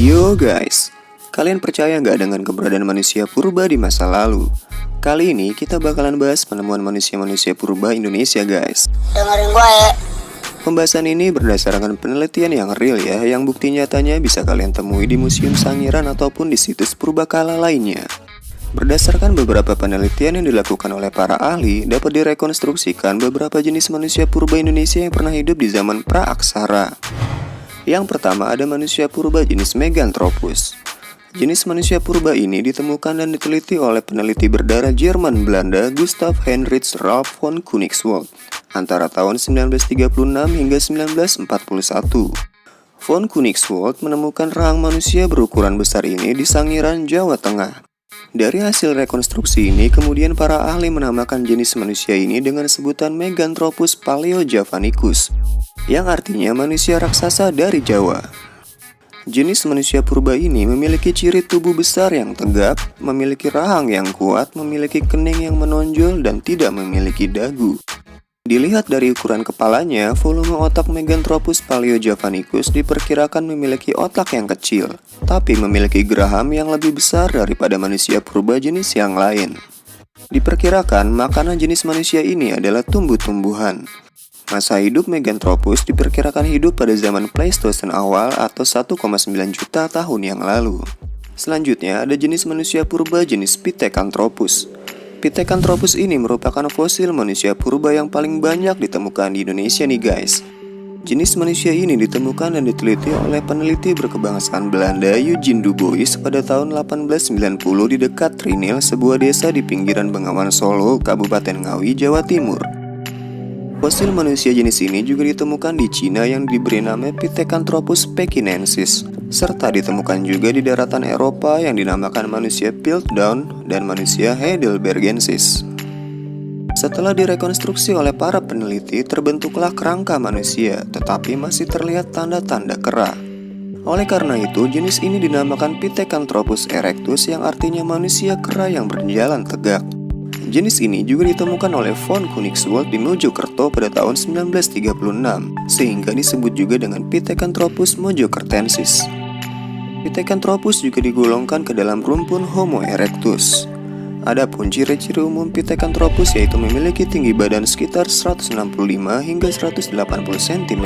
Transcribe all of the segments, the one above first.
Yo guys, kalian percaya nggak dengan keberadaan manusia purba di masa lalu? Kali ini kita bakalan bahas penemuan manusia-manusia purba Indonesia guys. Dengerin gue ya. Pembahasan ini berdasarkan penelitian yang real ya, yang bukti nyatanya bisa kalian temui di Museum Sangiran ataupun di situs purbakala lainnya. Berdasarkan beberapa penelitian yang dilakukan oleh para ahli, dapat direkonstruksikan beberapa jenis manusia purba Indonesia yang pernah hidup di zaman pra-aksara. Yang pertama ada manusia purba jenis Meganthropus. Jenis manusia purba ini ditemukan dan diteliti oleh peneliti berdarah Jerman Belanda Gustav Heinrich Ralph von Koenigswald antara tahun 1936 hingga 1941. Von Koenigswald menemukan rahang manusia berukuran besar ini di Sangiran, Jawa Tengah. Dari hasil rekonstruksi ini, kemudian para ahli menamakan jenis manusia ini dengan sebutan Meganthropus paleojavanicus, yang artinya manusia raksasa dari Jawa. Jenis manusia purba ini memiliki ciri tubuh besar yang tegap, memiliki rahang yang kuat, memiliki kening yang menonjol, dan tidak memiliki dagu. Dilihat dari ukuran kepalanya, volume otak Meganthropus paleojavanicus diperkirakan memiliki otak yang kecil, tapi memiliki geraham yang lebih besar daripada manusia purba jenis yang lain. Diperkirakan makanan jenis manusia ini adalah tumbuh-tumbuhan. Masa hidup Meganthropus diperkirakan hidup pada zaman Pleistosen awal atau 1,9 juta tahun yang lalu. Selanjutnya ada jenis manusia purba jenis Pithecanthropus. Pithecanthropus ini merupakan fosil manusia purba yang paling banyak ditemukan di Indonesia nih guys. Jenis manusia ini ditemukan dan diteliti oleh peneliti berkebangsaan Belanda Eugen Dubois pada tahun 1890 di dekat Trinil, sebuah desa di pinggiran Bengawan Solo, Kabupaten Ngawi, Jawa Timur. Fosil manusia jenis ini juga ditemukan di Cina yang diberi nama Pithecanthropus pekinensis, serta ditemukan juga di daratan Eropa yang dinamakan manusia Piltdown dan manusia Heidelbergensis. Setelah direkonstruksi oleh para peneliti, terbentuklah kerangka manusia, tetapi masih terlihat tanda-tanda kera. Oleh karena itu, jenis ini dinamakan Pithecanthropus erectus yang artinya manusia kera yang berjalan tegak. Jenis ini juga ditemukan oleh von Koenigswald di Mojokerto pada tahun 1936, sehingga disebut juga dengan Pithecanthropus mojokertensis. Pithecanthropus juga digolongkan ke dalam rumpun Homo erectus. Adapun ciri-ciri umum Pithecanthropus yaitu memiliki tinggi badan sekitar 165 hingga 180 cm,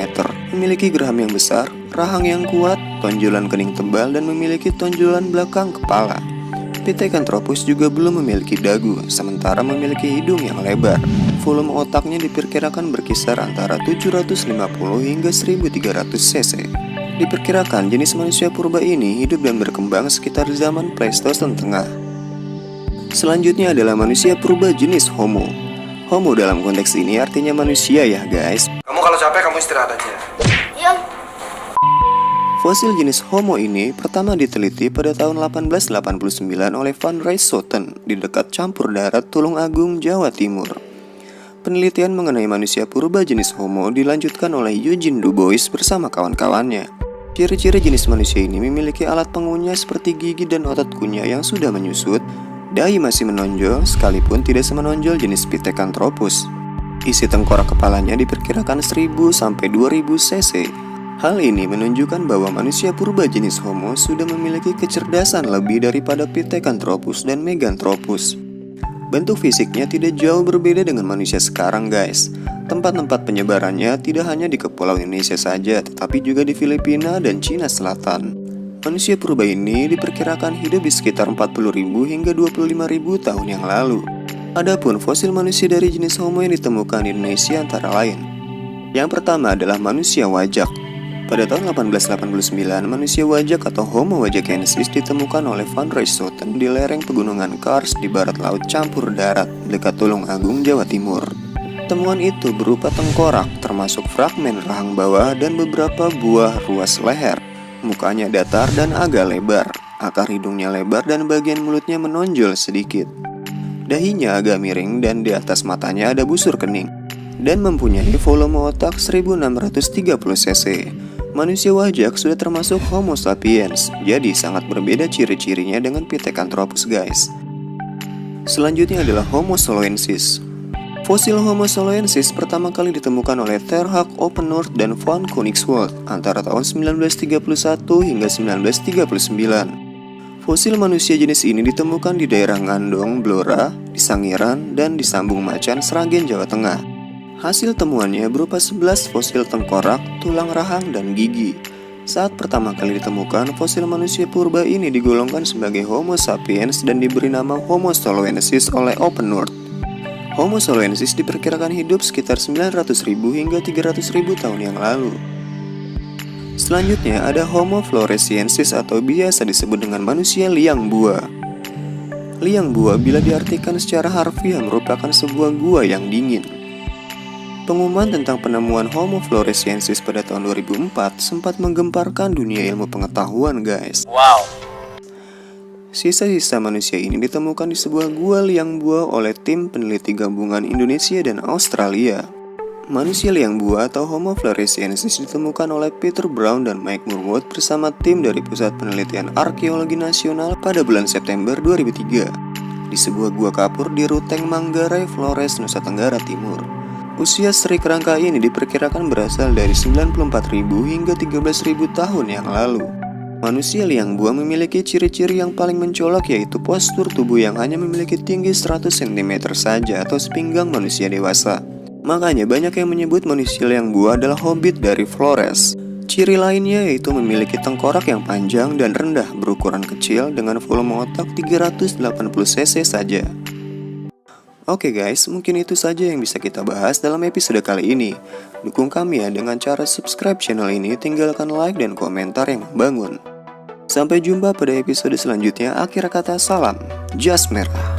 memiliki geraham yang besar, rahang yang kuat, tonjolan kening tebal, dan memiliki tonjolan belakang kepala. Pithecanthropus juga belum memiliki dagu, sementara memiliki hidung yang lebar. Volume otaknya diperkirakan berkisar antara 750 hingga 1300 cc. Diperkirakan jenis manusia purba ini hidup dan berkembang sekitar zaman Pleistosen Tengah. Selanjutnya adalah manusia purba jenis Homo. Homo dalam konteks ini artinya manusia ya guys. Kamu kalau capek kamu istirahat aja. Iya. Fosil jenis Homo ini pertama diteliti pada tahun 1889 oleh Van Rieschoten di dekat campur darat Tulung Agung, Jawa Timur. Penelitian mengenai manusia purba jenis Homo dilanjutkan oleh Eugen Dubois bersama kawan-kawannya. Ciri-ciri jenis manusia ini memiliki alat pengunyah seperti gigi dan otot kunyah yang sudah menyusut, dahi masih menonjol sekalipun tidak semenonjol jenis Pithecanthropus. Isi tengkorak kepalanya diperkirakan 1000 sampai 2000 cc. Hal ini menunjukkan bahwa manusia purba jenis Homo sudah memiliki kecerdasan lebih daripada Pithecanthropus dan Meganthropus. Bentuk fisiknya tidak jauh berbeda dengan manusia sekarang guys. Tempat-tempat penyebarannya tidak hanya di Kepulauan Indonesia saja, tetapi juga di Filipina dan Cina Selatan. Manusia purba ini diperkirakan hidup di sekitar 40.000 hingga 25.000 tahun yang lalu. Adapun fosil manusia dari jenis Homo yang ditemukan di Indonesia antara lain. Yang pertama adalah manusia wajak. Pada tahun 1889, manusia wajak atau Homo wajakensis ditemukan oleh Van Rieschoten di lereng pegunungan Kars di barat laut campur darat dekat Tulung Agung, Jawa Timur. Temuan itu berupa tengkorak, termasuk fragmen rahang bawah dan beberapa buah ruas leher. Mukanya datar dan agak lebar, akar hidungnya lebar dan bagian mulutnya menonjol sedikit. Dahinya agak miring dan di atas matanya ada busur kening, dan mempunyai volume otak 1630 cc. Manusia wajak sudah termasuk Homo sapiens, jadi sangat berbeda ciri-cirinya dengan Pithecanthropus guys. Selanjutnya adalah Homo soloensis. Fosil Homo soloensis pertama kali ditemukan oleh Terhak Oppenort dan van Koenigswald antara tahun 1931 hingga 1939. Fosil manusia jenis ini ditemukan di daerah Ngandong, Blora, di Sangiran, dan di Sambung Macan, Sragen, Jawa Tengah. Hasil temuannya berupa 11 fosil tengkorak, tulang rahang, dan gigi. Saat pertama kali ditemukan, fosil manusia purba ini digolongkan sebagai Homo sapiens dan diberi nama Homo soloensis oleh Oppenort. Homo soloensis diperkirakan hidup sekitar 900.000 hingga 300.000 tahun yang lalu. Selanjutnya ada Homo floresiensis atau biasa disebut dengan manusia liang bua. Liang bua bila diartikan secara harfiah merupakan sebuah gua yang dingin. Pengumuman tentang penemuan Homo floresiensis pada tahun 2004 sempat menggemparkan dunia ilmu pengetahuan, guys. Wow. Sisa-sisa manusia ini ditemukan di sebuah gua liang bua oleh tim peneliti gabungan Indonesia dan Australia. Manusia liang bua atau Homo floresiensis ditemukan oleh Peter Brown dan Mike Murwood bersama tim dari Pusat Penelitian Arkeologi Nasional pada bulan September 2003 di sebuah gua kapur di Ruteng, Manggarai, Flores, Nusa Tenggara Timur. Usia seri kerangka ini diperkirakan berasal dari 94.000 hingga 13.000 tahun yang lalu. Manusia liang bua memiliki ciri-ciri yang paling mencolok, yaitu postur tubuh yang hanya memiliki tinggi 100 cm saja atau sepinggang manusia dewasa. Makanya banyak yang menyebut manusia liang bua adalah hobbit dari Flores. Ciri lainnya yaitu memiliki tengkorak yang panjang dan rendah berukuran kecil dengan volume otak 380 cc saja. Oke guys, mungkin itu saja yang bisa kita bahas dalam episode kali ini. Dukung kami ya dengan cara subscribe channel ini, tinggalkan like dan komentar yang membangun. Sampai jumpa pada episode selanjutnya. Akhir kata salam, Jas Merah.